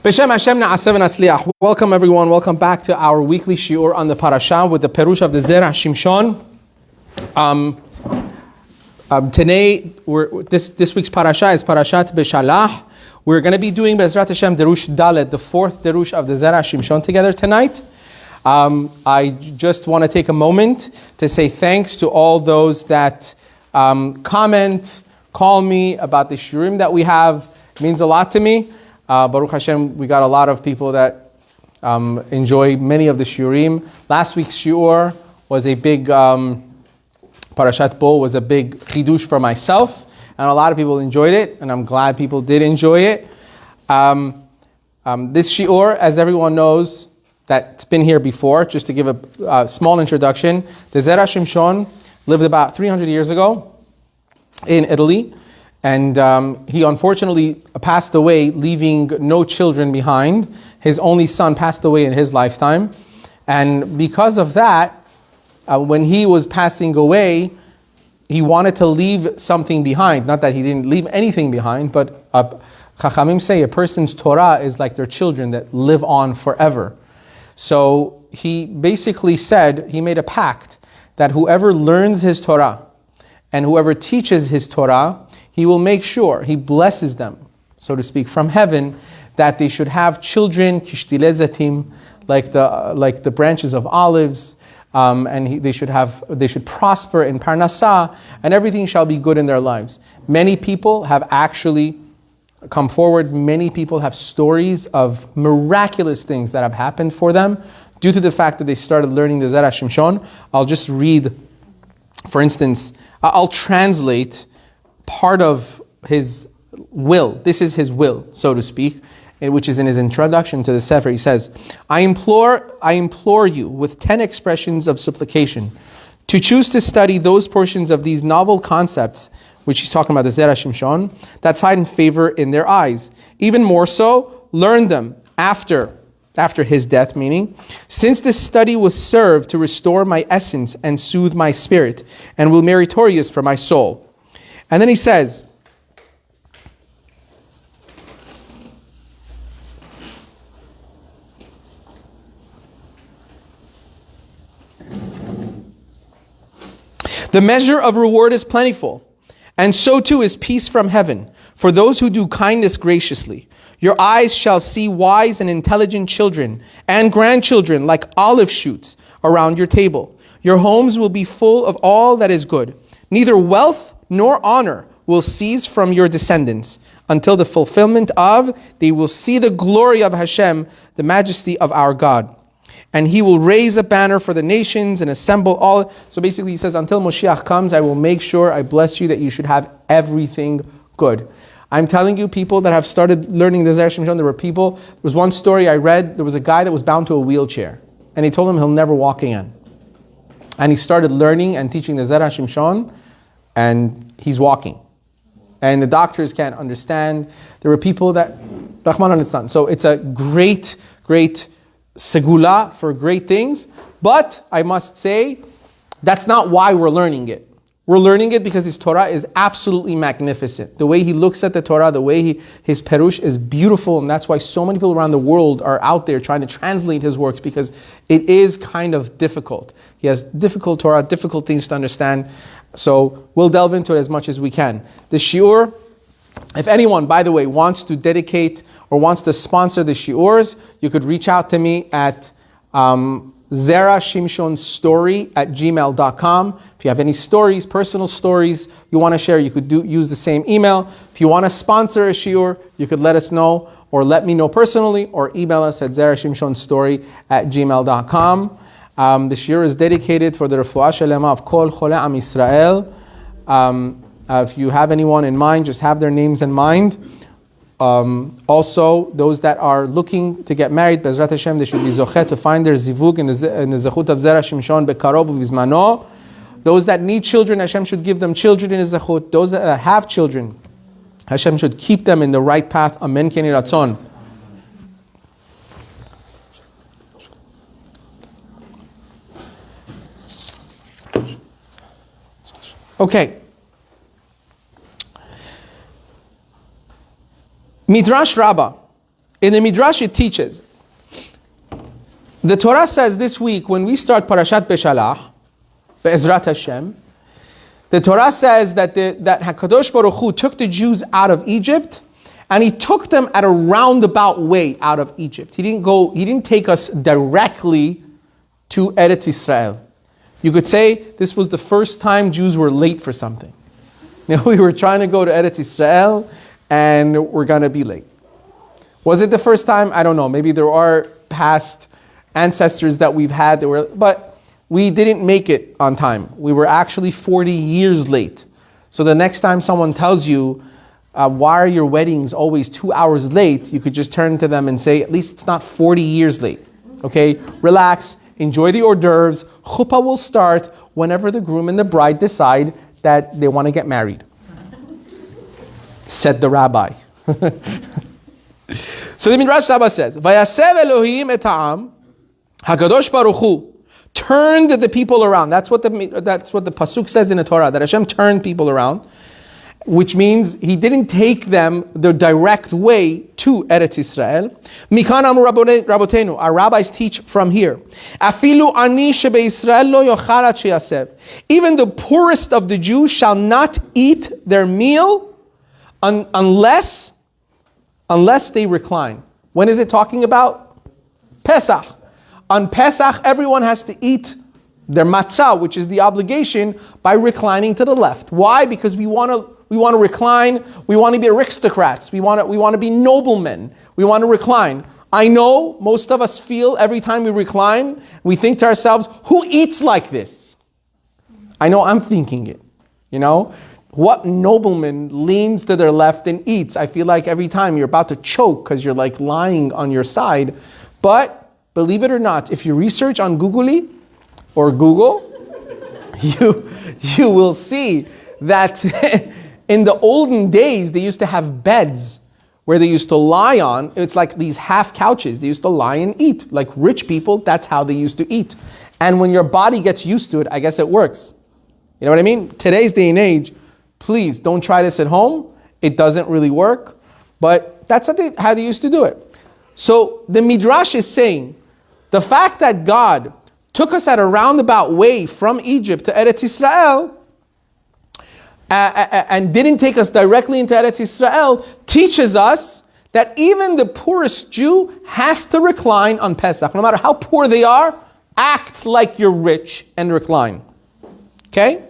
B'Shem Hashem Na'aseh v'Natzliach. Welcome everyone. Welcome back to our weekly shiur on the Parasha with the Parasha of the Zera Shimshon. Today, this week's Parasha is Parashat Beshalah. We're going to be doing Be'ezrat Hashem Derush Dalet, the fourth Derush of the Zera Shimshon together tonight. I just want to take a moment to say thanks to all those that comment, call me about the shiurim that we have. It means a lot to me. Baruch Hashem, we got a lot of people that enjoy many of the shiurim. Last week's shiur was a big, Parashat Bo was a big chidush for myself, and a lot of people enjoyed it, and I'm glad people did enjoy it. This shiur, as everyone knows, that's been here before, just to give a small introduction, the Zera Shimshon lived about 300 years ago in Italy. And he unfortunately passed away, leaving no children behind. His only son passed away in his lifetime. And because of that, when he was passing away, he wanted to leave something behind. Not that he didn't leave anything behind, but Chachamim say a person's Torah is like their children that live on forever. So he basically said, he made a pact that whoever learns his Torah and whoever teaches his Torah, he will make sure, he blesses them, so to speak, from heaven, that they should have children, kishtile zatim, like the branches of olives, and they should prosper in parnasa, and everything shall be good in their lives. Many people have actually come forward. Many people have stories of miraculous things that have happened for them due to the fact that they started learning the Zera Shimshon. I'll just read, for instance, I'll translate part of his will. This is his will, so to speak, which is in his introduction to the Sefer. He says, I implore you with 10 expressions of supplication to choose to study those portions of these novel concepts, which he's talking about the Zera Shimshon, that find favor in their eyes. Even more so, learn them after his death, meaning, since this study will serve to restore my essence and soothe my spirit, and will meritorious for my soul. And then he says, the measure of reward is plentiful, and so too is peace from heaven, for those who do kindness graciously. Your eyes shall see wise and intelligent children and grandchildren like olive shoots around your table. Your homes will be full of all that is good. Neither wealth nor honor will cease from your descendants until the fulfillment of, they will see the glory of Hashem, the majesty of our God. And he will raise a banner for the nations and assemble all. So basically he says, until Moshiach comes, I will make sure, I bless you, that you should have everything good. I'm telling you, people that have started learning the Zera Shimshon, there was one story I read, there was a guy that was bound to a wheelchair. And he told him he'll never walk again. And he started learning and teaching the Zera Shimshon, and he's walking. And the doctors can't understand. There were people that, Rahman al-Insan. So it's a great segula for great things. But I must say, that's not why we're learning it. We're learning it because his Torah is absolutely magnificent. The way he looks at the Torah, the way his Perush is beautiful, and that's why so many people around the world are out there trying to translate his works, because it is kind of difficult. He has difficult Torah, difficult things to understand. So we'll delve into it as much as we can. The shiur, if anyone, by the way, wants to dedicate or wants to sponsor the shiurs, you could reach out to me at Zera Shimshon story at gmail.com. If you have any stories, personal stories you want to share, you could use the same email. If you want to sponsor a shiur, you could let us know, or let me know personally, or email us at Zera Shimshon story at gmail.com. The shiur is dedicated for the refuah shelema of Kol Chole Am Yisrael. If you have anyone in mind, just have their names in mind. Also, those that are looking to get married, Be'ezrat Hashem, they should be zochet to find their zivug in the zechut of Zera Shimshon bekarov u'bizmano. Those that need children, Hashem should give them children in His zechut. Those that have children, Hashem should keep them in the right path. Amen. Keni ratzon. Okay. Midrash Rabbah In the Midrash it teaches, the Torah says this week when we start Parashat Beshalah, Be'ezrat Hashem, the Torah says that HaKadosh Baruch Hu took the Jews out of Egypt and he took them at a roundabout way out of Egypt. He didn't take us directly to Eretz Israel. You could say this was the first time Jews were late for something. Now we were trying to go to Eretz Israel and we're going to be late. Was it the first time? I don't know. Maybe there are past ancestors that we've had but we didn't make it on time. We were actually 40 years late. So the next time someone tells you, why are your weddings always 2 hours late? You could just turn to them and say, at least it's not 40 years late. Okay, relax, enjoy the hors d'oeuvres. Chuppah will start whenever the groom and the bride decide that they want to get married. Said the rabbi. So the Midrash Rabbah says, Vayasev Elohim et ha'am, HaKadosh Baruch Hu turned the people around. That's what the pasuk says in the Torah, that Hashem turned people around, which means He didn't take them the direct way to Eretz Israel. Mikan amru rabotenu, our rabbis teach from here. Afilu ani shebe Israel lo yochal ad sheyasev. Even the poorest of the Jews shall not eat their meal unless they recline. When is it talking about? Pesach. On Pesach, everyone has to eat their matzah, which is the obligation, by reclining to the left. Why? Because we want to recline. We want to be aristocrats. We want to be noblemen. We want to recline. I know most of us feel every time we recline, we think to ourselves, who eats like this? I know I'm thinking it. What nobleman leans to their left and eats? I feel like every time you're about to choke because you're like lying on your side. But believe it or not, if you research on Google, you will see that in the olden days, they used to have beds where they used to lie on. It's like these half couches. They used to lie and eat. Like rich people, that's how they used to eat. And when your body gets used to it, I guess it works. You know what I mean? Today's day and age, please don't try this at home. It doesn't really work. But that's how they used to do it. So the Midrash is saying, the fact that God took us at a roundabout way from Egypt to Eretz Israel and didn't take us directly into Eretz Israel teaches us that even the poorest Jew has to recline on Pesach. No matter how poor they are, act like you're rich and recline. Okay?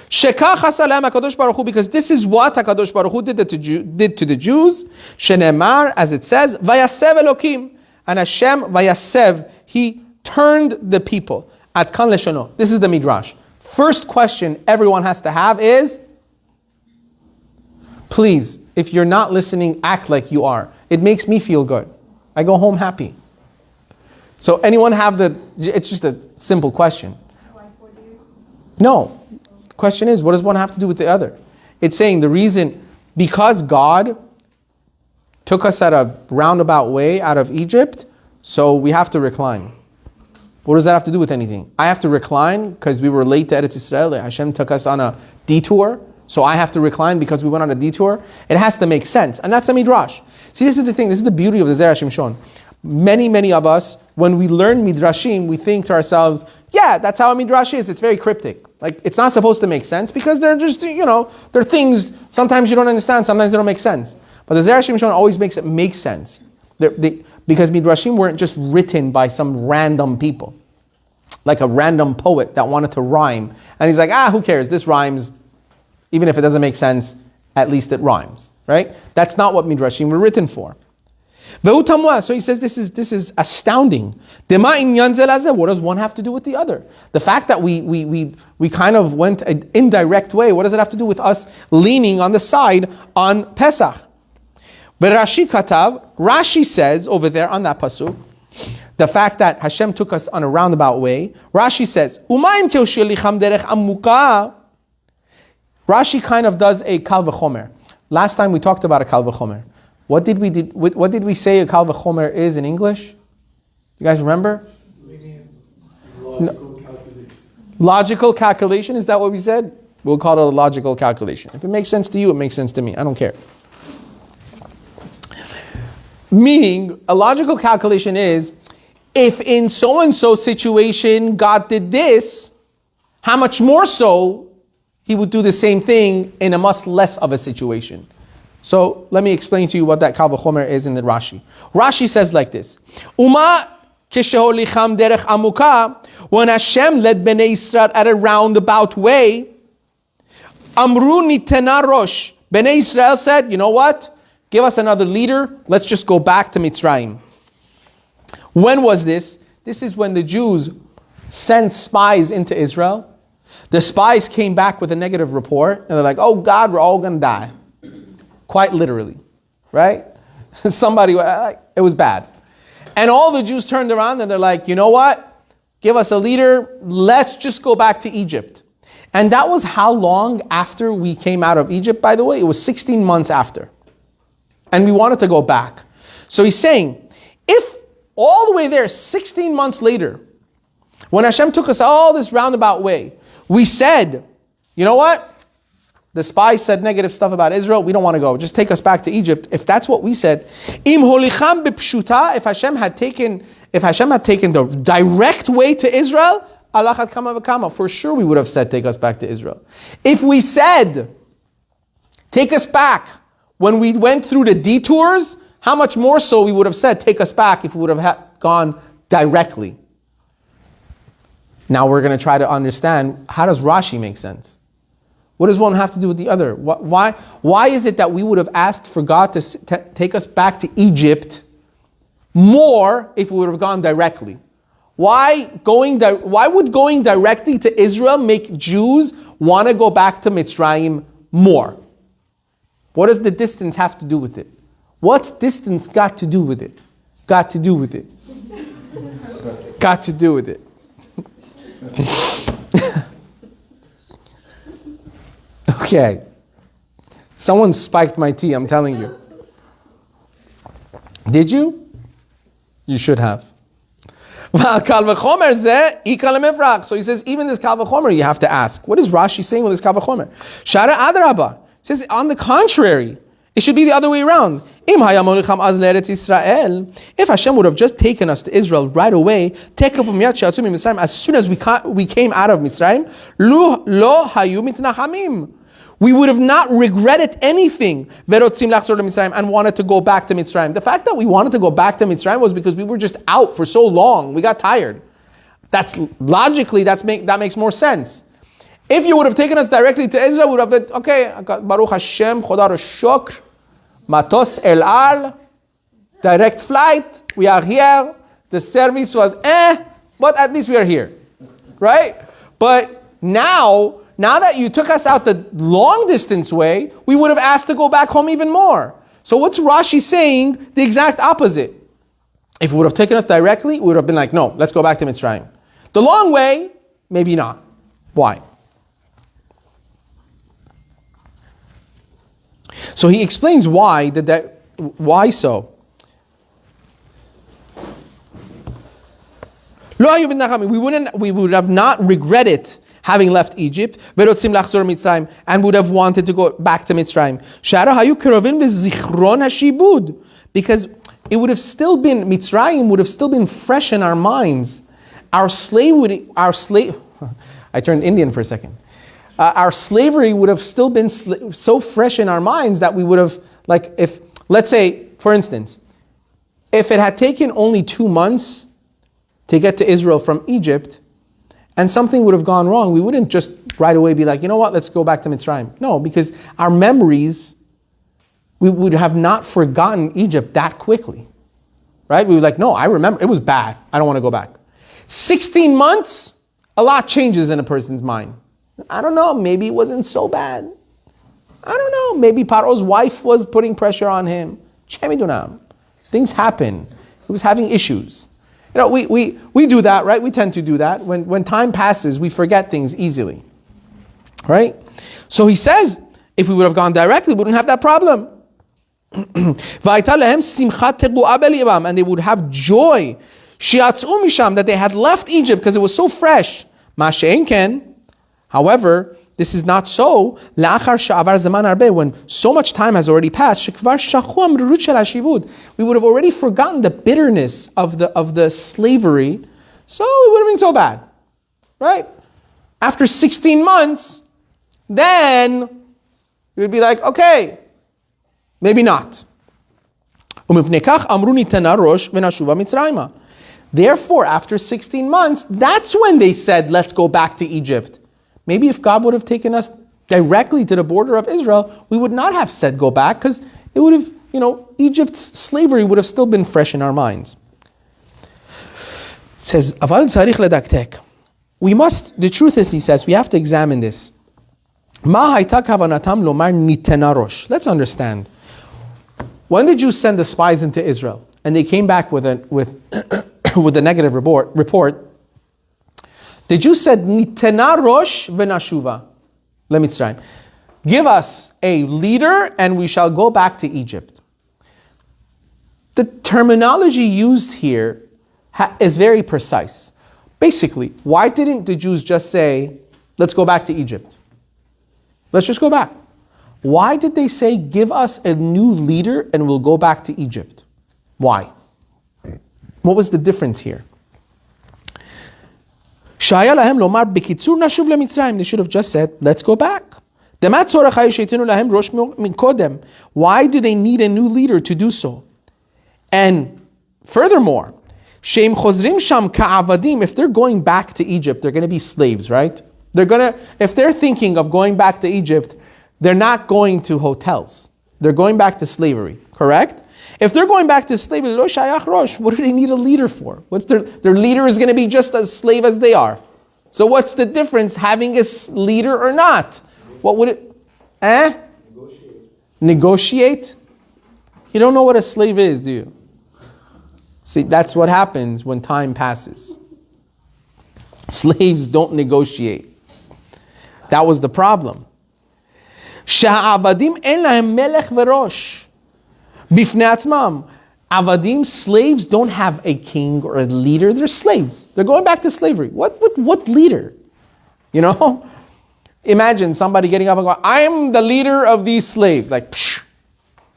Shekach hasalem HaKadosh Baruch Hu, because this is what HaKadosh Baruch Hu did to the Jews. Shenemar, as it says, Vayasev Elokim, and Hashem Vayasev, He turned the people. At kan leshono. This is the Midrash. First question everyone has to have is, please, if you're not listening, act like you are. It makes me feel good. I go home happy. So anyone have it's just a simple question. Why 4 years? No. The question is, what does one have to do with the other? It's saying the reason, because God took us at a roundabout way out of Egypt, so we have to recline. What does that have to do with anything? I have to recline because we were late to Eretz Israel. Hashem took us on a detour, so I have to recline because we went on a detour. It has to make sense, and that's a Midrash. See, this is the thing. This is the beauty of the Zera Shimshon. Many of us, when we learn Midrashim, we think to ourselves, yeah, that's how a Midrash is. It's very cryptic. Like, it's not supposed to make sense because they're just, they're things, sometimes you don't understand, sometimes they don't make sense. But the Zera Shimshon always makes it make sense. Because Midrashim weren't just written by some random people. Like a random poet that wanted to rhyme. And he's like, who cares? This rhymes. Even if it doesn't make sense, at least it rhymes. Right? That's not what Midrashim were written for. So he says this is astounding. What does one have to do with the other? The fact that we kind of went an indirect way, what does it have to do with us leaning on the side on Pesach? But Rashi says over there on that pasuk, the fact that Hashem took us on a roundabout way, Rashi says, Rashi kind of does a kal v'chomer. Last time we talked about a kal v'chomer. What did we say a kal v'chomer is in English? You guys remember? Logical calculation. Logical calculation, is that what we said? We'll call it a logical calculation. If it makes sense to you, it makes sense to me. I don't care. Meaning, a logical calculation is, if in so-and-so situation God did this, how much more so he would do the same thing in a much less of a situation. So let me explain to you what that Kal V'chomer is in the Rashi. Rashi says like this: Uma kisheholicham derech amuka, when Hashem led Bnei Israel at a roundabout way, Amru nitena rosh. Bnei Israel said, you know what? Give us another leader. Let's just go back to Mitzrayim. When was this? This is when the Jews sent spies into Israel. The spies came back with a negative report, and they're like, oh God, we're all going to die. Quite literally, right? It was bad. And all the Jews turned around and they're like, you know what? Give us a leader. Let's just go back to Egypt. And that was how long after we came out of Egypt, by the way? It was 16 months after. And we wanted to go back. So he's saying, if all the way there, 16 months later, when Hashem took us all this roundabout way, we said, you know what? The spies said negative stuff about Israel. We don't want to go. Just take us back to Egypt. If that's what we said, im holicham b'pshuta, if Hashem had taken the direct way to Israel, alachat kama v'kama, for sure we would have said, take us back to Israel. If we said, take us back when we went through the detours, how much more so we would have said, take us back if we would have gone directly. Now we're going to try to understand, how does Rashi make sense? What does one have to do with the other? Why is it that we would have asked for God to take us back to Egypt more if we would have gone directly? Why would going directly to Israel make Jews want to go back to Mitzrayim more? What does the distance have to do with it? What's distance got to do with it? Got to do with it. Got to do with it. Okay. Someone spiked my tea, I'm telling you. Did you? You should have. So he says, even this Kal V'chomer you have to ask. What is Rashi saying with this Kal V'chomer? Shara Adrabah. Says, on the contrary, it should be the other way around. If Hashem would have just taken us to Israel right away, as soon as we came out of Mitzrayim, we would have not regretted anything and wanted to go back to Mitzrayim. The fact that we wanted to go back to Mitzrayim was because we were just out for so long. We got tired. That's logically, that makes more sense. If you would have taken us directly to Israel, we would have been, okay, Baruch Hashem, Chodar Shokr, Matos El Al, direct flight, we are here. The service was but at least we are here, right? But now that you took us out the long distance way, we would have asked to go back home even more. So what's Rashi saying? The exact opposite. If it would have taken us directly, we would have been like, no, let's go back to Mitzrayim. The long way, maybe not. Why? So he explains why why so. We would have not regretted having left Egypt, and would have wanted to go back to Mitzrayim. Because it would have still been, Mitzrayim would have still been fresh in our minds. I turned Indian for a second. Our slavery would have still been so fresh in our minds that we would have, let's say, for instance, if it had taken only 2 months to get to Israel from Egypt, and something would have gone wrong, we wouldn't just right away be like, you know what, let's go back to Mitzrayim. No, because our memories, we would have not forgotten Egypt that quickly. Right? We were like, no, I remember, it was bad. I don't want to go back. 16 months, a lot changes in a person's mind. I don't know, maybe it wasn't so bad. I don't know, maybe Paro's wife was putting pressure on him. Things happen. He was having issues. You know, we do that, right? We tend to do that. When time passes, we forget things easily. Right? So he says, if we would have gone directly, we wouldn't have that problem. And they would have joy that they had left Egypt because it was so fresh. However, this is not so. When so much time has already passed, we would have already forgotten the bitterness of the slavery, so it would have been so bad, right? After 16 months, then we would be like, okay, maybe not. Therefore, after 16 months, that's when they said, let's go back to Egypt. Maybe if God would have taken us directly to the border of Israel, we would not have said go back, because it would have, Egypt's slavery would have still been fresh in our minds. It says, we must, the truth is, he says, we have to examine this. Let's understand. When the Jews sent the spies into Israel, and they came back with a negative report, the Jews said, Nitena rosh v'nashuva leMitzrayim. Give us a leader and we shall go back to Egypt. The terminology used here is very precise. Basically, why didn't the Jews just say, let's go back to Egypt? Let's just go back. Why did they say, give us a new leader and we'll go back to Egypt? Why? What was the difference here? They should have just said, let's go back. Why do they need a new leader to do so? And furthermore, if they're going back to Egypt, they're going to be slaves, right? If they're thinking of going back to Egypt, they're not going to hotels. They're going back to slavery, correct? If they're going back to slavery, lo shayach rosh, what do they need a leader for? What's their leader is going to be just as slave as they are. So what's the difference having a leader or not? What would it? Negotiate? You don't know what a slave is, do you? See, that's what happens when time passes. Slaves don't negotiate. That was the problem. Sha'avadim en lahem melech v'rosh. Bifnei atzmam. Avadim, slaves, don't have a king or a leader. They're slaves. They're going back to slavery. What leader? Imagine somebody getting up and going, I'm the leader of these slaves. Like, psh.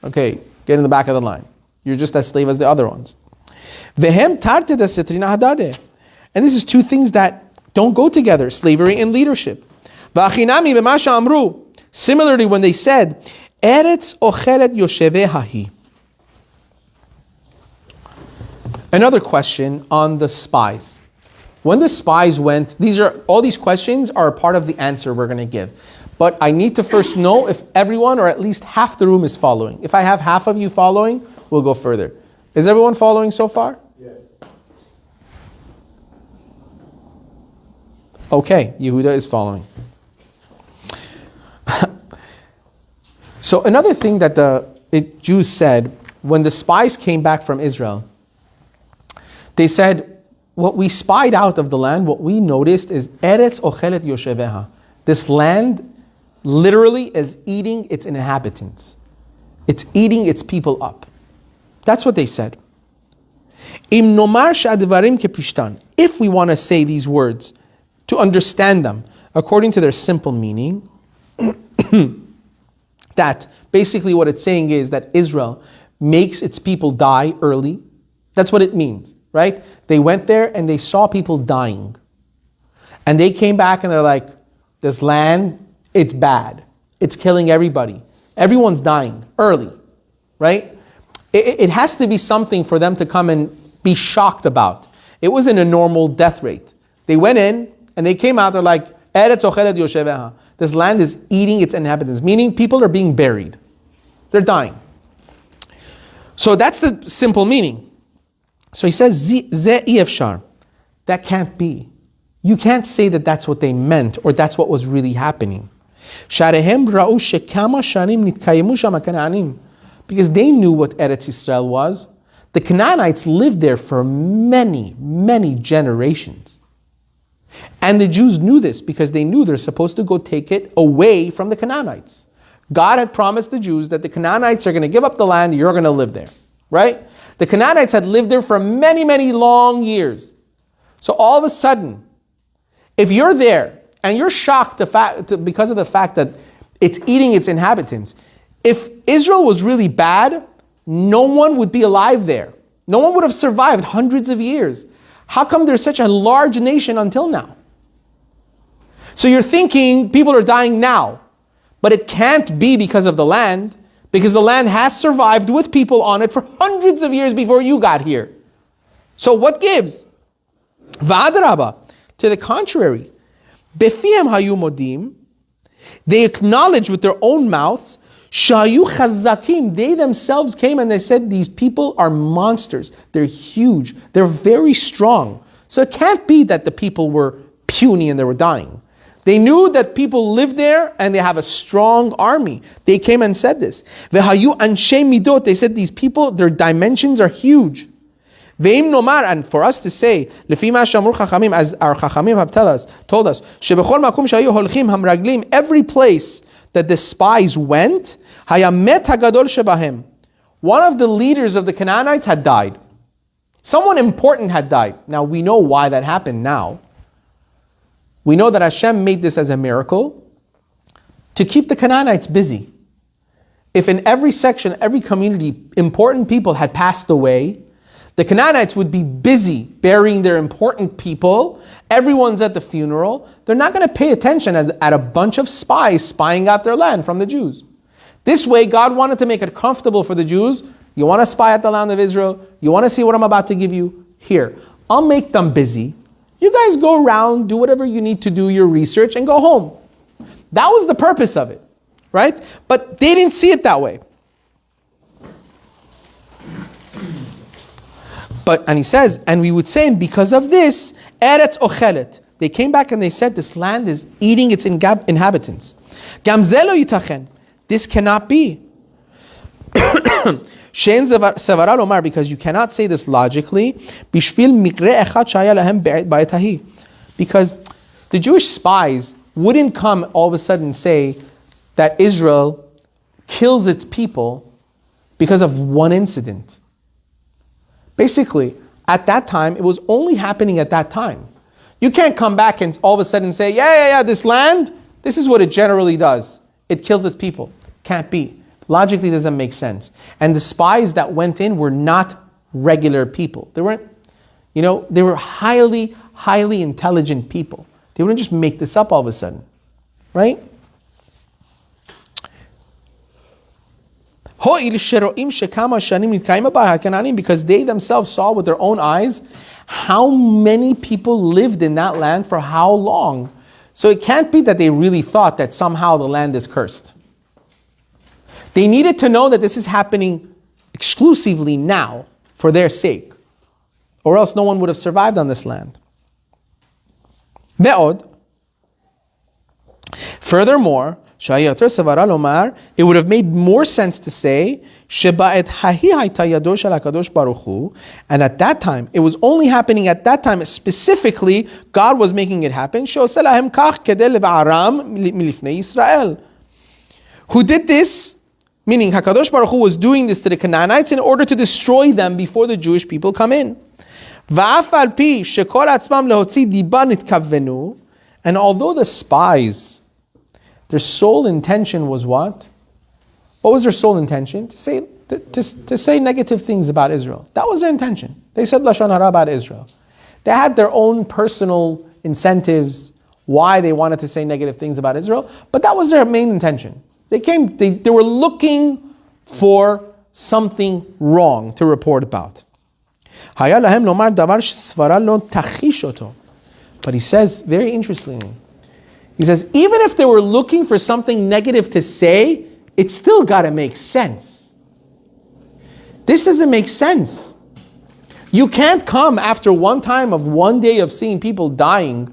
Okay, get in the back of the line. You're just as slave as the other ones. Vehem tarte da setrina hadade. And this is two things that don't go together, slavery and leadership. V'achinami b'masha amru. Similarly, when they said, Eretz ocheret yoshevehahi. Another question on the spies. When the spies went, all these questions are a part of the answer we're going to give. But I need to first know if everyone or at least half the room is following. If I have half of you following, we'll go further. Is everyone following so far? Yes. Okay, Yehuda is following. So another thing that the Jews said when the spies came back from Israel, they said, what we spied out of the land, what we noticed is Eretz ochelet yosheveha. This land literally is eating its inhabitants. It's eating its people up. That's what they said. Im nomar she'advarim kepishtan. If we want to say these words to understand them according to their simple meaning, that basically what it's saying is that Israel makes its people die early. That's what it means, right? They went there and they saw people dying. And they came back and they're like, this land, it's bad. It's killing everybody. Everyone's dying early, right? It has to be something for them to come and be shocked about. It wasn't a normal death rate. They went in and they came out, they're like, Eretz ochelet yosheveha. This land is eating its inhabitants, meaning people are being buried. They're dying. So that's the simple meaning. So he says, Ze efshar. That can't be. You can't say that that's what they meant or that's what was really happening. Sharehem ra'u shekama shanim nitkayemu shama kanaanim. Because they knew what Eretz Yisrael was. The Canaanites lived there for many, many generations. And the Jews knew this because they knew they're supposed to go take it away from the Canaanites. God had promised the Jews that the Canaanites are going to give up the land, you're going to live there, right? The Canaanites had lived there for many, many long years. So all of a sudden, if you're there and you're shocked because of the fact that it's eating its inhabitants. If Israel was really bad, no one would be alive there. No one would have survived hundreds of years. How come there's such a large nation until now? So you're thinking people are dying now, but it can't be because of the land, because the land has survived with people on it for hundreds of years before you got here. So what gives? V'adraba, to the contrary, befihem hayu modim, they acknowledge with their own mouths, shayu chazakim, they themselves came and they said, these people are monsters. They're huge. They're very strong. So it can't be that the people were puny and they were dying. They knew that people live there and they have a strong army. They came and said this. V'hayu anshe midot, they said these people, their dimensions are huge. Ve'im nomar, and for us to say, lefi ma shamru chachamim, as our chachamim have told us, shebechol makum shayu holchim hamraglim, every place that the spies went, hayamet hagadol shebahem, one of the leaders of the Canaanites had died. Someone important had died. Now we know why that happened now. We know that Hashem made this as a miracle to keep the Canaanites busy. If in every section, every community, important people had passed away, the Canaanites would be busy burying their important people. Everyone's at the funeral. They're not going to pay attention at a bunch of spies spying out their land from the Jews. This way, God wanted to make it comfortable for the Jews. You want to spy at the land of Israel? You want to see what I'm about to give you? Here, I'll make them busy. You guys go around, do whatever you need to do, your research, and go home. That was the purpose of it, right? But they didn't see it that way. And he says, and we would say, and because of this, Eretz Ochelet, they came back and they said, this land is eating its inhabitants. Gamzelo yitachen, this cannot be. Shein sevara lomar, because you cannot say this logically. Bishvil mikre echad shaya lahem ba'etahi, because the Jewish spies wouldn't come all of a sudden and say that Israel kills its people because of one incident. Basically, at that time, it was only happening at that time. You can't come back and all of a sudden say, yeah, this land, this is what it generally does. It kills its people. Can't be. Logically, doesn't make sense. And the spies that went in were not regular people. They weren't, they were highly, highly intelligent people. They wouldn't just make this up all of a sudden, right? Because they themselves saw with their own eyes how many people lived in that land for how long. So it can't be that they really thought that somehow the land is cursed. They needed to know that this is happening exclusively now for their sake, or else no one would have survived on this land. Furthermore, it would have made more sense to say, and at that time, it was only happening at that time, specifically, God was making it happen. Who did this? Meaning, HaKadosh Baruch Hu was doing this to the Canaanites in order to destroy them before the Jewish people come in. And although the spies, their sole intention was what? What was their sole intention? To say negative things about Israel. That was their intention. They said Lashon Hara about Israel. They had their own personal incentives why they wanted to say negative things about Israel, but that was their main intention. They were looking for something wrong to report about. But he says, very interestingly, he says, even if they were looking for something negative to say, it's still got to make sense. This doesn't make sense. You can't come after one time of one day of seeing people dying,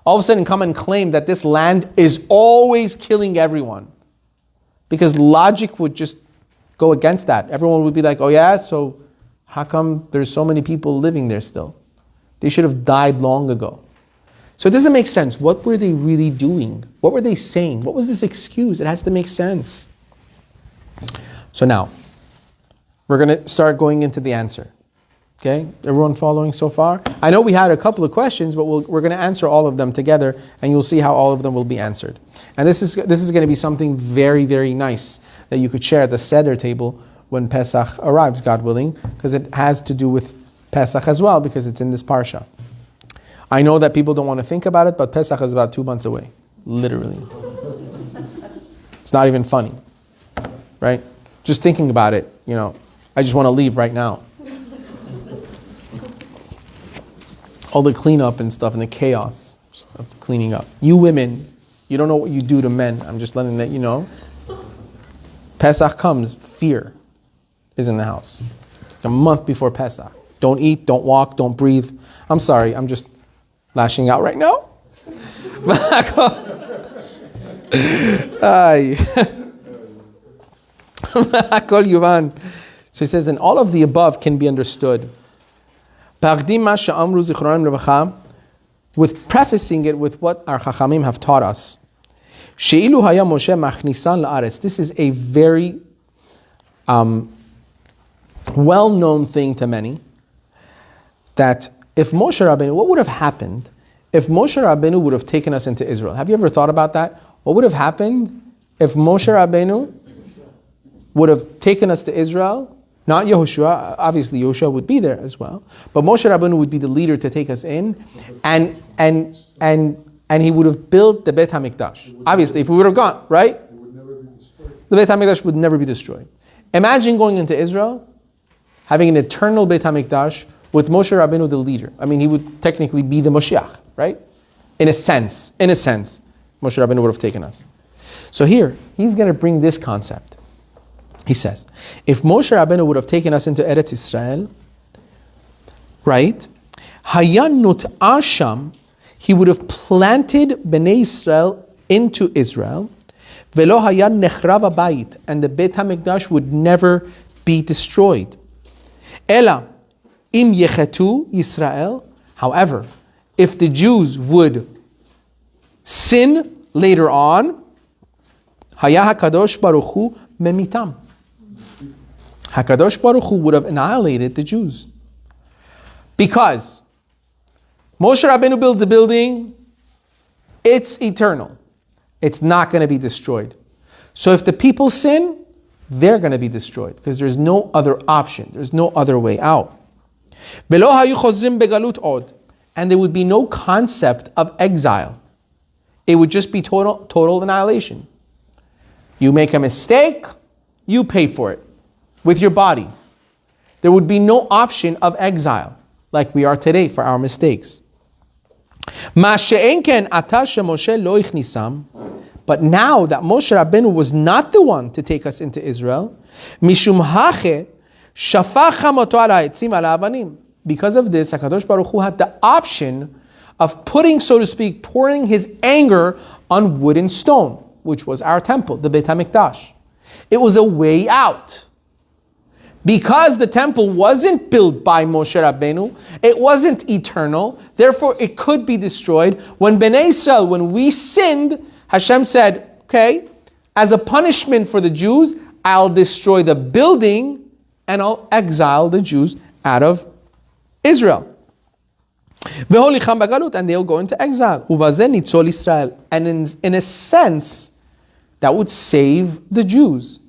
all of a sudden come and claim that this land is always killing everyone. Because logic would just go against that. Everyone would be like, oh yeah, so how come there's so many people living there still? They should have died long ago. So it doesn't make sense. What were they really doing? What were they saying? What was this excuse? It has to make sense. So now, we're going to start going into the answer. Okay, everyone following so far? I know we had a couple of questions, but we're going to answer all of them together, and you'll see how all of them will be answered. And this is going to be something very, very nice that you could share at the Seder table when Pesach arrives, God willing, because it has to do with Pesach as well, because it's in this Parsha. I know that people don't want to think about it, but Pesach is about 2 months away, literally. It's not even funny, right? Just thinking about it, I just want to leave right now. All the cleanup and stuff and the chaos of cleaning up. You women, you don't know what you do to men. I'm just letting that you know. Pesach comes, fear is in the house. A month before Pesach. Don't eat, don't walk, don't breathe. I'm sorry, I'm just lashing out right now. So he says, and all of the above can be understood. With prefacing it with what our Chachamim have taught us. This is a very well-known thing to many, that if Moshe Rabbeinu, what would have happened if Moshe Rabbeinu would have taken us into Israel? Have you ever thought about that? What would have happened if Moshe Rabbeinu would have taken us to Israel? Not Yehoshua, obviously Yehoshua would be there as well, but Moshe Rabbeinu would be the leader to take us in, and he would have built the Beit HaMikdash. Obviously, if we would have gone, right? It would never be destroyed. The Beit HaMikdash would never be destroyed. Imagine going into Israel, having an eternal Beit HaMikdash with Moshe Rabbeinu the leader. I mean, he would technically be the Moshiach, right? In a sense, Moshe Rabbeinu would have taken us. So here, he's going to bring this concept. He says, if Moshe Rabbeinu would have taken us into Eretz Israel, right? Hayan nut asham, he would have planted Bnei Israel into Israel. Velo hayan nechrav habayit, and the Beit HaMikdash would never be destroyed. Ela im yechetu Yisrael. However, if the Jews would sin later on, haya hakadosh baruch hu memitam. HaKadosh Baruch Hu would have annihilated the Jews. Because Moshe Rabbeinu builds a building, it's eternal. It's not going to be destroyed. So if the people sin, they're going to be destroyed, because there's no other option. There's no other way out. And there would be no concept of exile. It would just be total annihilation. You make a mistake, you pay for it with your body. There would be no option of exile like we are today for our mistakes. But now that Moshe Rabbeinu was not the one to take us into Israel, because of this, HaKadosh Baruch Hu had the option of putting, so to speak, pouring his anger on wood and stone, which was our temple, the Beit HaMikdash. It was a way out. Because the temple wasn't built by Moshe Rabbeinu, it wasn't eternal, therefore it could be destroyed. When Bnei Israel, when we sinned, Hashem said, okay, as a punishment for the Jews, I'll destroy the building and I'll exile the Jews out of Israel. And they'll go into exile. And in a sense, that would save the Jews.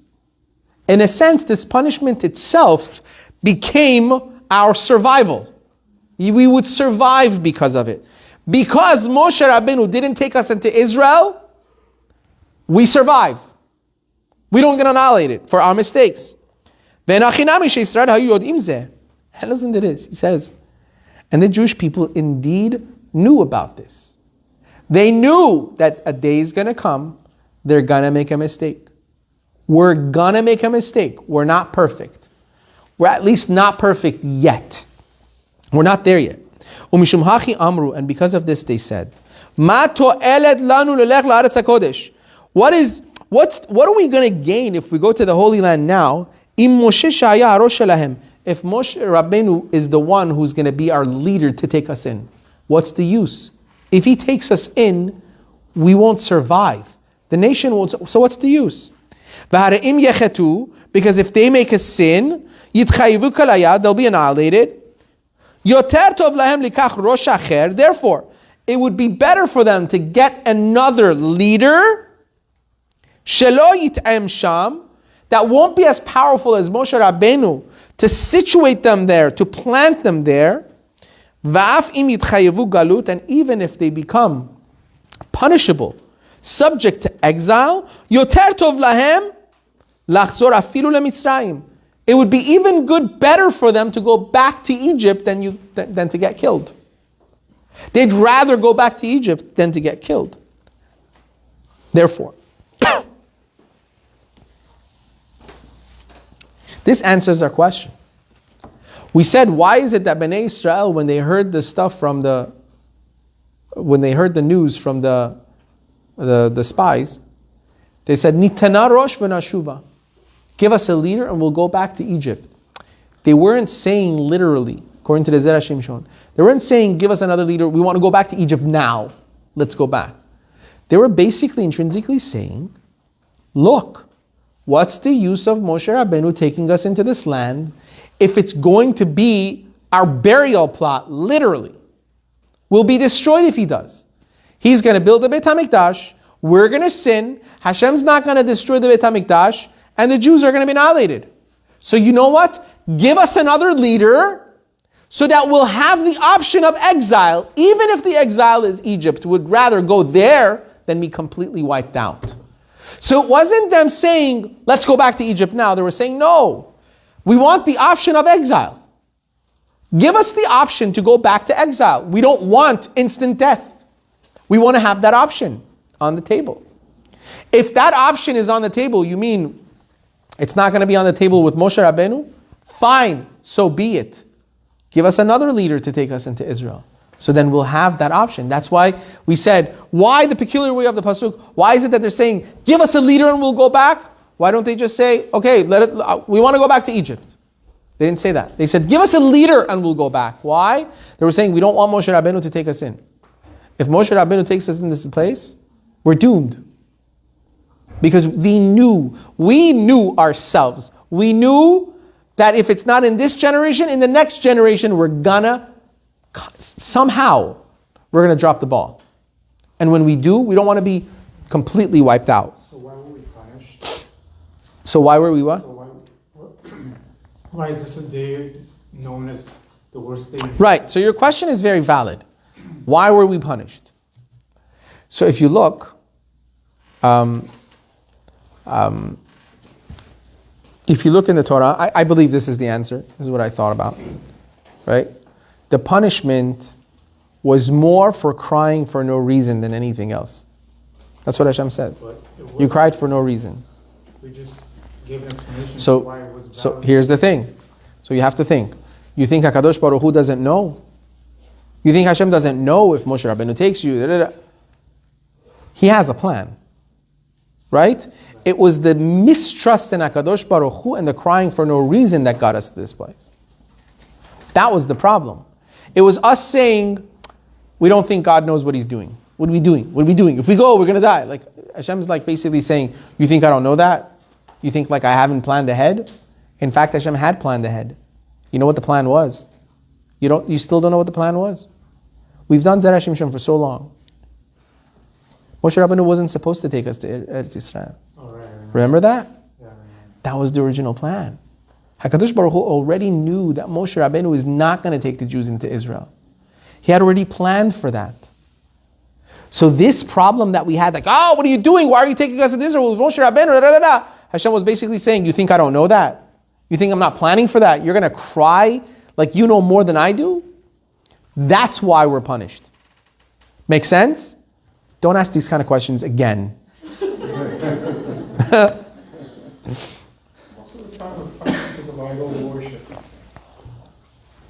In a sense, this punishment itself became our survival. We would survive because of it. Because Moshe Rabbeinu didn't take us into Israel, we survive. We don't get annihilated for our mistakes. And listen to this, he says, and the Jewish people indeed knew about this. They knew that a day is going to come, they're going to make a mistake. We're going to make a mistake. We're not perfect. We're at least not perfect yet. We're not there yet. And because of this they said, what are we going to gain if we go to the Holy Land now? If Moshe Rabbeinu is the one who's going to be our leader to take us in, what's the use? If he takes us in, we won't survive. The nation won't. So what's the use? Because if they make a sin, they'll be annihilated. Yoter tov lahem likach rosh acher. Therefore, it would be better for them to get another leader, shelo yit'em sham, that won't be as powerful as Moshe Rabbeinu, to situate them there, to plant them there. Va'af im yitchayevu galut, and even if they become punishable, subject to exile, yoter tov lahem lachzor afilu lemitzrayim. It would be even good, better for them to go back to Egypt than to get killed. They'd rather go back to Egypt than to get killed. Therefore, this answers our question. We said, why is it that Bnei Israel, when they heard the stuff when they heard the news from the spies, they said, Nitana rosh v'nashuva. Give us a leader and we'll go back to Egypt. They weren't saying literally, according to the Zera Shimshon, they weren't saying, give us another leader, we want to go back to Egypt now. Let's go back. They were basically intrinsically saying, look, what's the use of Moshe Rabbeinu taking us into this land if it's going to be our burial plot, literally? We'll be destroyed if he does. He's going to build the Beit HaMikdash, we're going to sin, Hashem's not going to destroy the Beit HaMikdash, and the Jews are going to be annihilated. So you know what? Give us another leader so that we'll have the option of exile, even if the exile is Egypt, would rather go there than be completely wiped out. So it wasn't them saying, let's go back to Egypt now. They were saying, no, we want the option of exile. Give us the option to go back to exile. We don't want instant death. We want to have that option on the table. If that option is on the table, you mean it's not going to be on the table with Moshe Rabbeinu? Fine, so be it. Give us another leader to take us into Israel. So then we'll have that option. That's why we said, why the peculiar way of the Pasuk? Why is it that they're saying, give us a leader and we'll go back? Why don't they just say, okay, we want to go back to Egypt? They didn't say that. They said, give us a leader and we'll go back. Why? They were saying, we don't want Moshe Rabbeinu to take us in. If Moshe Rabbeinu takes us in this place, we're doomed. Because we knew ourselves. We knew that if it's not in this generation, in the next generation, we're gonna drop the ball. And when we do, we don't want to be completely wiped out. So why were we punished? So why were we what? Why is this a day known as the worst day? Right, so your question is very valid. Why were we punished? So if you look, if you look in the Torah, I believe this is the answer. This is what I thought about. Right? The punishment was more for crying for no reason than anything else. That's what Hashem says. You cried for no reason. We just gave an explanation so, why it was valid. So here's the thing. So you have to think. You think HaKadosh Baruch Hu doesn't know? You think Hashem doesn't know if Moshe Rabbeinu takes you? He has a plan. Right? It was the mistrust in HaKadosh Baruch Hu and the crying for no reason that got us to this place. That was the problem. It was us saying, we don't think God knows what He's doing. What are we doing? What are we doing? If we go, we're going to die. Like Hashem's like basically saying, you think I don't know that? You think like I haven't planned ahead? In fact, Hashem had planned ahead. You know what the plan was? You still don't know what the plan was? We've done Zera Shimshon for so long. Moshe Rabbeinu wasn't supposed to take us to Eretz Yisrael. Remember that? Yeah. That was the original plan. HaKadosh Baruch Hu already knew that Moshe Rabbeinu is not going to take the Jews into Israel. He had already planned for that. So this problem that we had, like, oh, what are you doing? Why are you taking us into Israel with Moshe Rabbeinu? Da, da, da, da. Hashem was basically saying, you think I don't know that? You think I'm not planning for that? You're going to cry like you know more than I do? That's why we're punished. Make sense? Don't ask these kind of questions again. Also, the time of punishment because of idol worship.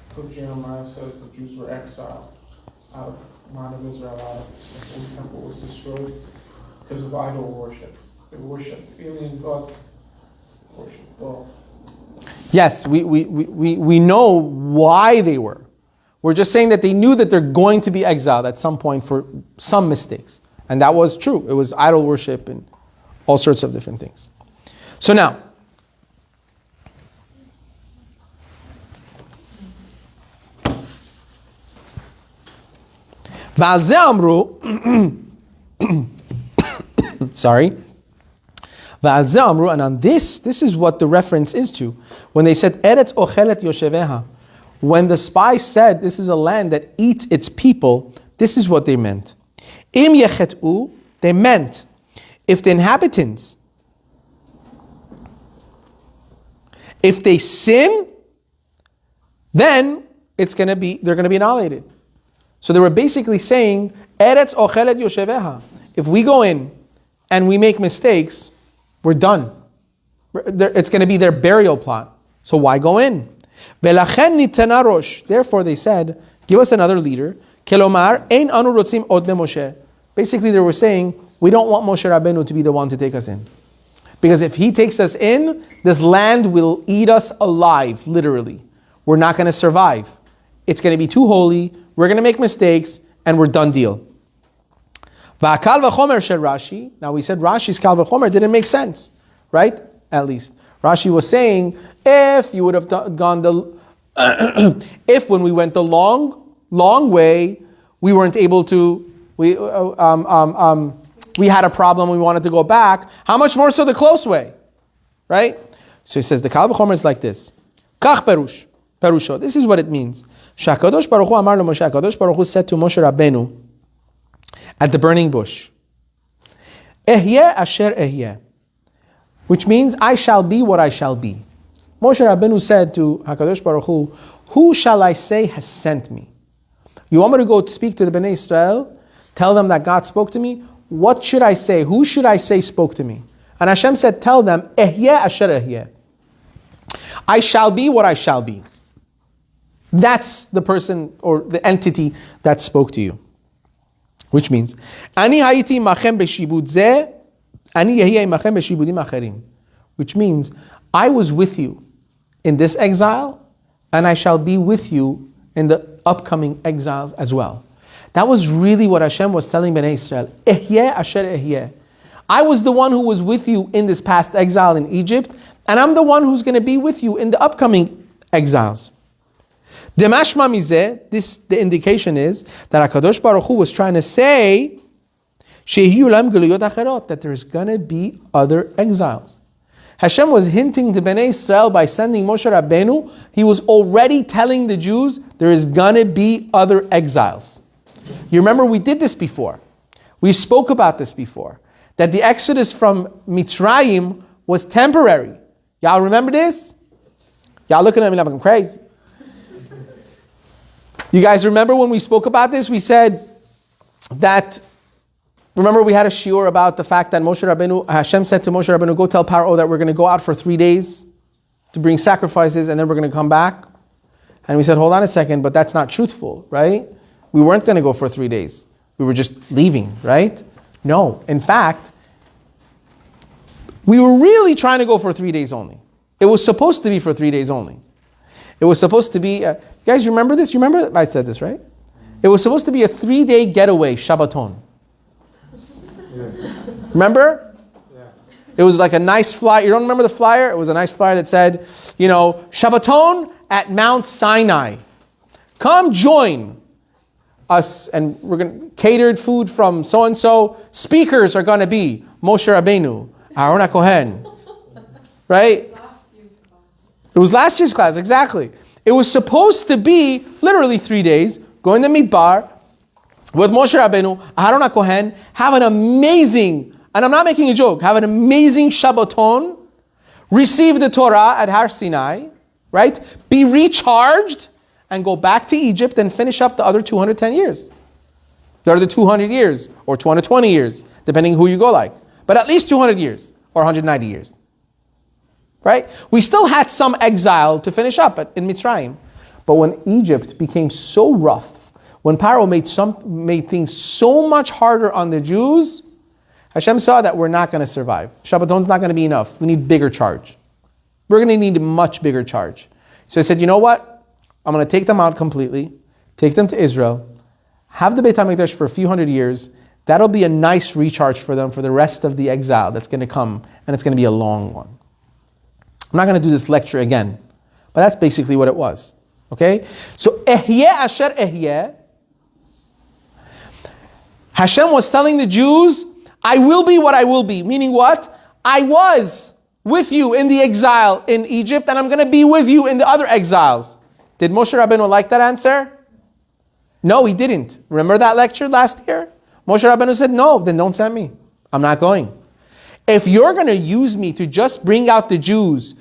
Because Jeremiah says the Jews were exiled out of the land of Israel, out of the temple was destroyed because of idol worship. They worshiped alien gods, worshiped both. Yes, we know why they were. We're just saying that they knew that they're going to be exiled at some point for some mistakes. And that was true. It was idol worship and all sorts of different things. So now, V'al ze amru, sorry. V'al ze amru, and on this is what the reference is to. When they said, Eretz ochelet yosheveha, when the spies said, this is a land that eats its people, this is what they meant. Im yechet'u, they meant, if the inhabitants, if they sin, then they're going to be annihilated. So they were basically saying, Eretz ochelet yosheveha. If we go in and we make mistakes, we're done. It's going to be their burial plot. So why go in? Therefore they said, give us another leader. Basically they were saying, we don't want Moshe Rabbeinu to be the one to take us in. Because if he takes us in, this land will eat us alive, literally. We're not going to survive. It's going to be too holy, we're going to make mistakes, and we're done deal. Now we said Rashi's Kal V'chomer didn't make sense, right? At least. Rashi was saying, if you would have gone if when we went the long way, we weren't able to, we had a problem, we wanted to go back, how much more so the close way, right? So he says, the Kal V'chomer is like this. Kach Perusho, this is what it means. Shakadosh Baruch Hu Amar lo Moshe, Kadosh Baruch Hu said to Moshe Rabbeinu, at the burning bush, Ehyeh asher ehyeh, which means I shall be what I shall be. Moshe Rabbeinu said to HaKadosh Baruch Hu, who shall I say has sent me? You want me to go speak to the Bnei Israel, tell them that God spoke to me? What should I say? Who should I say spoke to me? And Hashem said, tell them, Ehyeh asher ehyeh. I shall be what I shall be. That's the person or the entity that spoke to you. Which means, Ani hayiti machem b'shibud zeh, ani yehiye machem b'shibudim acherim. Which means, I was with you in this exile, and I shall be with you in the upcoming exiles as well. That was really what Hashem was telling Bnei Israel. Ehyeh asher ehyeh. I was the one who was with you in this past exile in Egypt, and I'm the one who's going to be with you in the upcoming exiles. Demashma mizeh, the indication is that HaKadosh Baruch Hu was trying to say that there's going to be other exiles. Hashem was hinting to Bnei Israel by sending Moshe Rabbeinu. He was already telling the Jews there is going to be other exiles. You remember we did this before. We spoke about this before. That the exodus from Mitzrayim was temporary. Y'all remember this? Y'all looking at me like I'm crazy. You guys remember when we spoke about this? We said that, remember we had a shiur about the fact that Hashem said to Moshe Rabbeinu, go tell Paro that we're going to go out for 3 days to bring sacrifices and then we're going to come back. And we said, hold on a second, but that's not truthful, right? We weren't going to go for 3 days. We were just leaving, right? No, in fact, we were really trying to go for 3 days only. It was supposed to be for 3 days only. It was supposed to be, you guys remember this? You remember? I said this, right? It was supposed to be a 3-day getaway, Shabbaton. Yeah. Remember? Yeah. It was like a nice flyer. You don't remember the flyer? It was a nice flyer that said, Shabbaton at Mount Sinai. Come join us, and we're going to catered food from so-and-so. Speakers are going to be Moshe Rabbeinu, Aaron HaKohen. Right? It was last year's class, exactly. It was supposed to be literally 3 days, going to Midbar with Moshe Rabbeinu, Aaron HaKohen, have an amazing, and I'm not making a joke, have an amazing Shabbaton, receive the Torah at Har Sinai, right? Be recharged, and go back to Egypt and finish up the other 210 years. The other 200 years, or 220 years, depending who you go like. But at least 200 years, or 190 years. Right? We still had some exile to finish up in Mitzrayim. But when Egypt became so rough, when Paro made things so much harder on the Jews, Hashem saw that we're not going to survive. Shabbaton's not going to be enough. We need bigger charge. We're going to need a much bigger charge. So he said, you know what? I'm going to take them out completely, take them to Israel, have the Beit HaMikdash for a few hundred years. That'll be a nice recharge for them for the rest of the exile that's going to come, and it's going to be a long one. I'm not going to do this lecture again, but that's basically what it was. Okay? So, Ehyeh asher ehyeh, Hashem was telling the Jews, I will be what I will be. Meaning what? I was with you in the exile in Egypt, and I'm going to be with you in the other exiles. Did Moshe Rabbeinu like that answer? No, he didn't. Remember that lecture last year? Moshe Rabbeinu said, no, then don't send me. I'm not going. If you're going to use me to just bring out the Jews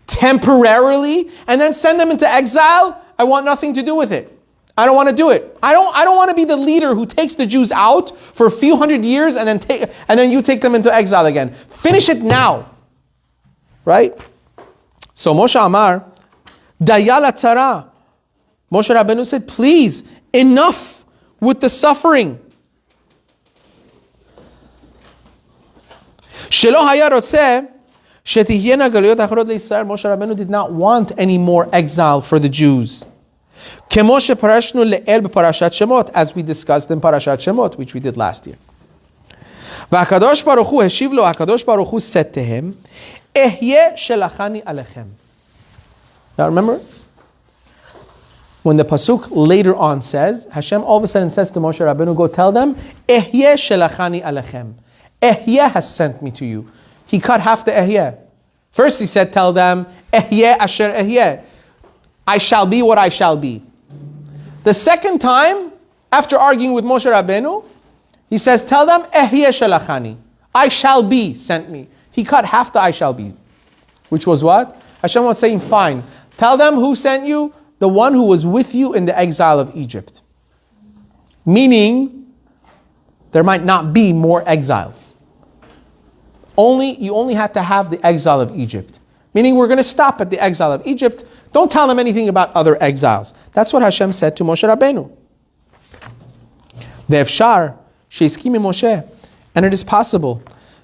temporarily and then send them into exile, I want nothing to do with it. I don't want to do it. I don't want to be the leader who takes the Jews out for a few hundred years and then you take them into exile again. Finish it now. Right? So Moshe Amar, Daya latzara. Moshe Rabbeinu said, please, enough with the suffering. Shelo haya rotzeh shetihyena galuyot acharot leYisrael. Moshe Rabbeinu did not want any more exile for the Jews. Kemoshe parashnu le'el b'Parashat Shemot, as we discussed in Parashat Shemot, which we did last year. V'Hakadosh Baruch Hu heshiv lo. Hakadosh Baruch Hu said to him, Ehyeh shelachani alechem. Now remember, when the pasuk later on says, Hashem all of a sudden says to Moshe Rabbeinu, go tell them, Ehyeh shelachani alechem. Ehyeh has sent me to you. He cut half the Ehyeh. First he said, tell them, Ehyeh asher Ehyeh. I shall be what I shall be. The second time, after arguing with Moshe Rabbeinu, he says, tell them, Ehyeh shelachani. I shall be sent me. He cut half the I shall be. Which was what? Hashem was saying, fine. Tell them who sent you, the one who was with you in the exile of Egypt. Meaning, there might not be more exiles. You only had to have the exile of Egypt. Meaning we're going to stop at the exile of Egypt. Don't tell them anything about other exiles. That's what Hashem said to Moshe Rabbeinu. Ve'efshar she'iskim Moshe. And it is possible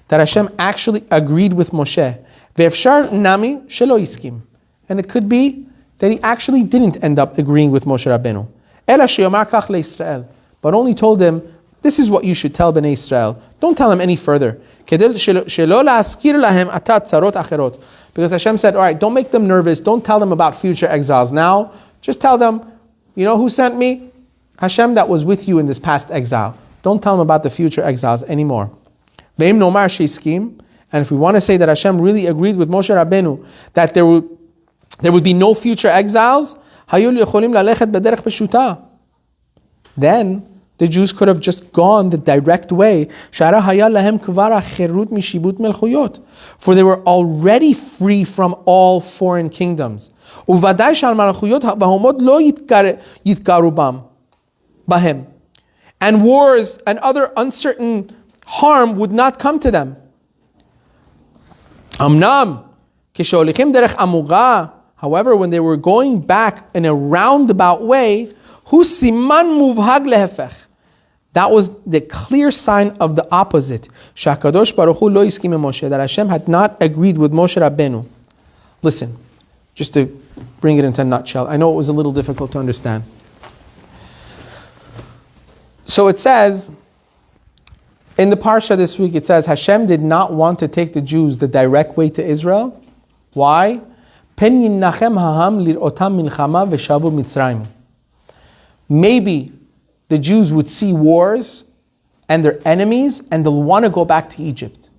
that Hashem actually agreed with Moshe. Ve'efshar nami shelo iskim. And it could be that he actually didn't end up agreeing with Moshe Rabbeinu. Ela she'omar kach le'Yisrael. But only told him, this is what you should tell Bnei Israel. Don't tell them any further. Because Hashem said, all right, don't make them nervous. Don't tell them about future exiles now. Just tell them, you know who sent me? Hashem that was with you in this past exile. Don't tell them about the future exiles anymore. And if we want to say that Hashem really agreed with Moshe Rabbeinu that there would be no future exiles, then the Jews could have just gone the direct way. For they were already free from all foreign kingdoms. And wars and other uncertain harm would not come to them. However, when they were going back in a roundabout way, that was the clear sign of the opposite. That Hashem had not agreed with Moshe Rabbeinu. Listen, just to bring it into a nutshell. I know it was a little difficult to understand. So it says, in the Parsha this week, it says, Hashem did not want to take the Jews the direct way to Israel. Why? Maybe the Jews would see wars and their enemies and they'll want to go back to Egypt.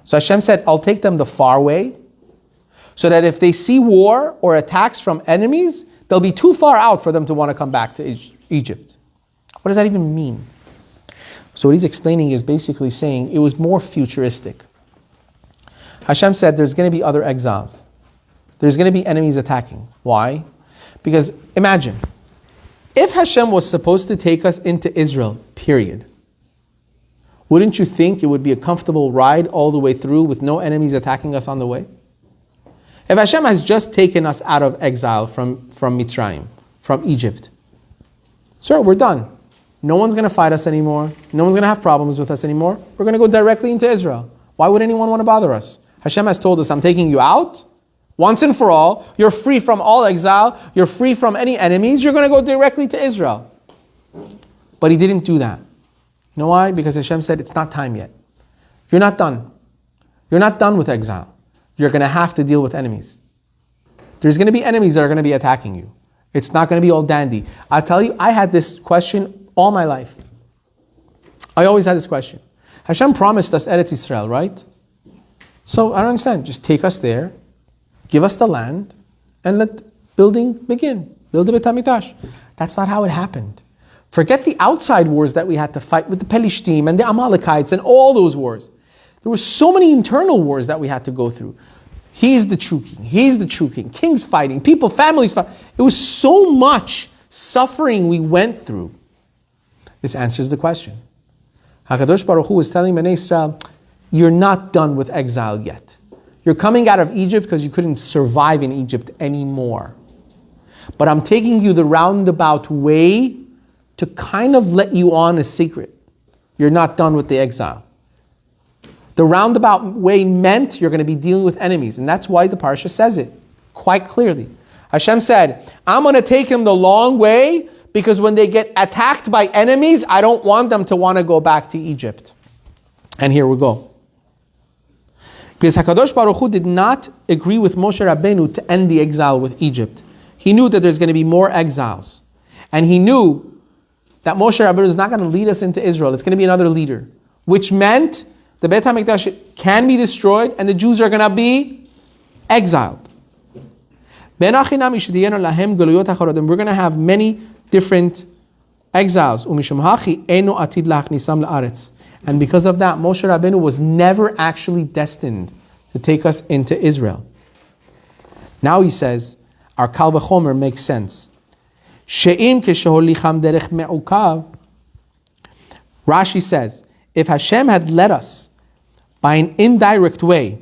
So Hashem said, I'll take them the far way so that if they see war or attacks from enemies, they'll be too far out for them to want to come back to Egypt. What does that even mean? So what he's explaining is basically saying it was more futuristic. Hashem said there's going to be other exiles. There's going to be enemies attacking. Why? Because imagine, if Hashem was supposed to take us into Israel, period, wouldn't you think it would be a comfortable ride all the way through with no enemies attacking us on the way? If Hashem has just taken us out of exile from Mitzrayim, from Egypt, sir, we're done. No one's going to fight us anymore. No one's going to have problems with us anymore. We're going to go directly into Israel. Why would anyone want to bother us? Hashem has told us, I'm taking you out once and for all. You're free from all exile. You're free from any enemies. You're going to go directly to Israel. But he didn't do that. You know why? Because Hashem said, it's not time yet. You're not done. You're not done with exile. You're going to have to deal with enemies. There's going to be enemies that are going to be attacking you. It's not going to be all dandy. I'll tell you, I had this question all my life. I always had this question. Hashem promised us Eretz Israel, right? So I don't understand. Just take us there, give us the land, and let building begin. Build the Beit HaMikdash. That's not how it happened. Forget the outside wars that we had to fight with the Pelishtim and the Amalekites and all those wars. There were so many internal wars that we had to go through. He's the true king. He's the true king. Kings fighting, people, families fighting. It was so much suffering we went through. This answers the question. HaKadosh Baruch Hu is telling Bnei Israel, you're not done with exile yet. You're coming out of Egypt because you couldn't survive in Egypt anymore. But I'm taking you the roundabout way to kind of let you on a secret. You're not done with the exile. The roundabout way meant you're going to be dealing with enemies. And that's why the Parasha says it quite clearly. Hashem said, I'm going to take them the long way because when they get attacked by enemies, I don't want them to want to go back to Egypt. And here we go. Because HaKadosh Baruch Hu did not agree with Moshe Rabbeinu to end the exile with Egypt. He knew that there's going to be more exiles. And he knew that Moshe Rabbeinu is not going to lead us into Israel. It's going to be another leader. Which meant the Beit HaMikdash can be destroyed and the Jews are going to be exiled. And we're going to have many different exiles. And because of that, Moshe Rabbeinu was never actually destined to take us into Israel. Now he says, our Kal V'chomer makes sense. Rashi says, if Hashem had led us by an indirect way,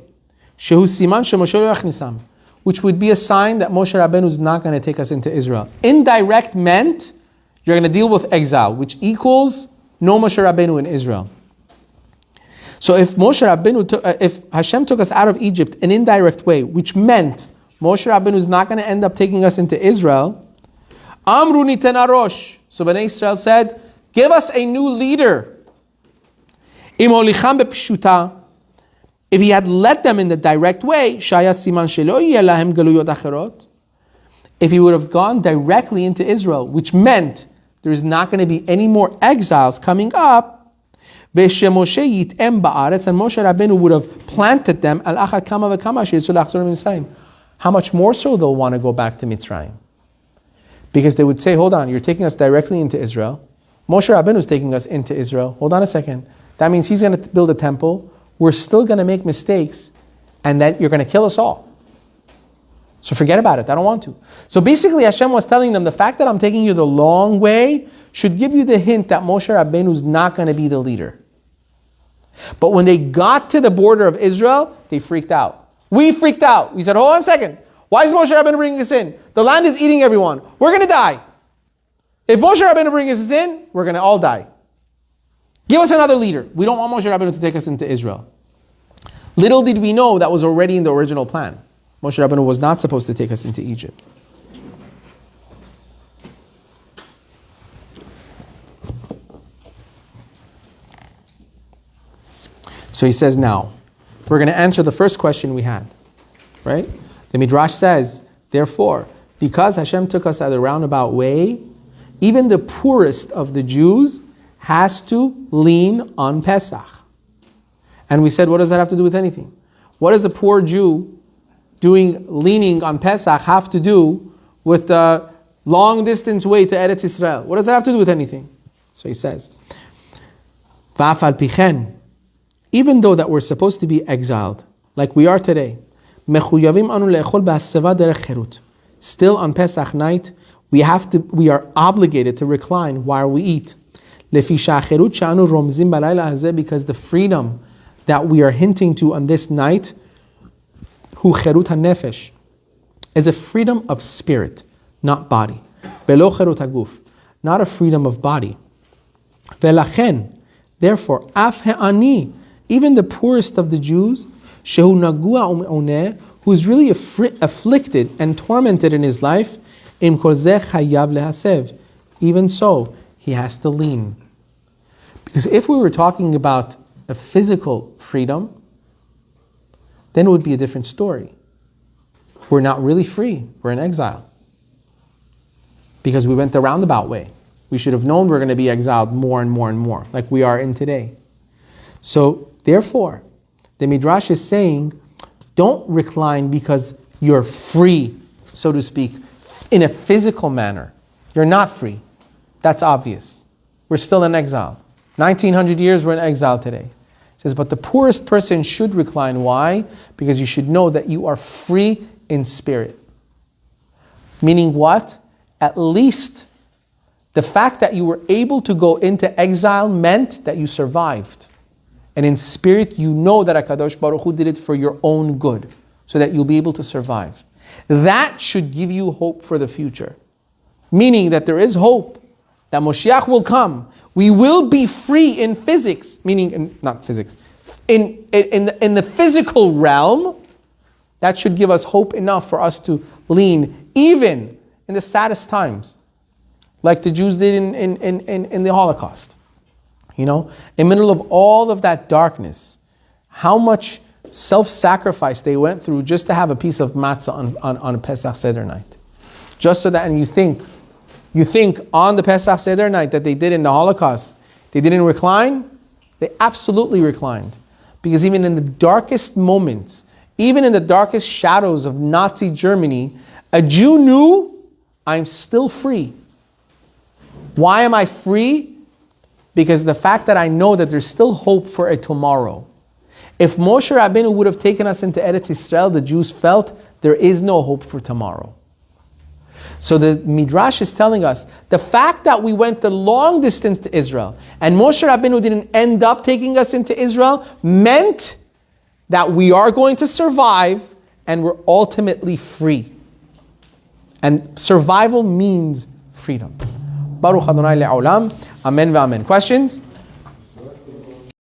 which would be a sign that Moshe Rabbeinu is not going to take us into Israel. Indirect meant you're going to deal with exile, which equals no Moshe Rabbeinu in Israel. So if if Hashem took us out of Egypt an indirect way, which meant Moshe Rabbeinu is not going to end up taking us into Israel, Amru nitena rosh. So Bnei Israel said, give us a new leader. Im holicham b'pshuta. If he had led them in the direct way, shaya siman shelo yeh lahem galuyot acherot. If he would have gone directly into Israel, which meant there's not going to be any more exiles coming up, v'shemoshe yitem ba'aretz, and Moshe Rabbeinu would have planted them al achat kama v'kama sheyitzul lachzor mitzrayim. How much more so they'll want to go back to Mitzrayim? Because they would say, hold on, you're taking us directly into Israel. Moshe Rabbeinu is taking us into Israel. Hold on a second. That means he's going to build a temple. We're still going to make mistakes. And then you're going to kill us all. So forget about it. I don't want to. So basically Hashem was telling them, the fact that I'm taking you the long way should give you the hint that Moshe Rabbeinu is not going to be the leader. But when they got to the border of Israel, they freaked out. We freaked out. We said, hold on a second. Why is Moshe Rabbeinu bringing us in? The land is eating everyone. We're going to die. If Moshe Rabbeinu brings us in, we're going to all die. Give us another leader. We don't want Moshe Rabbeinu to take us into Israel. Little did we know that was already in the original plan. Moshe Rabbeinu was not supposed to take us into Egypt. So he says now, we're going to answer the first question we had, right? The Midrash says, therefore, because Hashem took us at a roundabout way, even the poorest of the Jews has to lean on Pesach. And we said, what does that have to do with anything? What does a poor Jew leaning on Pesach have to do with the long distance way to Eretz Israel? What does that have to do with anything? So he says, Va'af al pichen, even though that we're supposed to be exiled, like we are today, still on Pesach night, we are obligated to recline while we eat. Because the freedom that we are hinting to on this night, is a freedom of spirit, not body. Not a freedom of body. Therefore, even the poorest of the Jews, who is really afflicted and tormented in his life, even so, he has to lean. Because if we were talking about a physical freedom, then it would be a different story. We're not really free. We're in exile. Because we went the roundabout way. We should have known we're going to be exiled more and more and more, like we are in today. So, therefore, the Midrash is saying, don't recline because you're free, so to speak, in a physical manner. You're not free. That's obvious. We're still in exile. 1900 years we're in exile today. It says, but the poorest person should recline. Why? Because you should know that you are free in spirit. Meaning what? At least the fact that you were able to go into exile meant that you survived. And in spirit, you know that HaKadosh Baruch Hu did it for your own good, so that you'll be able to survive. That should give you hope for the future. Meaning that there is hope that Moshiach will come. We will be free in physics, meaning, not physics, in the physical realm. That should give us hope enough for us to lean, even in the saddest times, like the Jews did in the Holocaust. You know, in the middle of all of that darkness, how much self-sacrifice they went through just to have a piece of matzah on a Pesach Seder night. Just so that, and you think on the Pesach Seder night that they did in the Holocaust, they didn't recline? They absolutely reclined. Because even in the darkest moments, even in the darkest shadows of Nazi Germany, a Jew knew, I'm still free. Why am I free? Because the fact that I know that there's still hope for a tomorrow. If Moshe Rabbeinu would have taken us into Eretz Yisrael, the Jews felt there is no hope for tomorrow. So the Midrash is telling us, the fact that we went the long distance to Israel, and Moshe Rabbeinu didn't end up taking us into Israel, meant that we are going to survive, and we're ultimately free. And survival means freedom. Baruch Adonai le'olam. Amen ve'amen. Questions?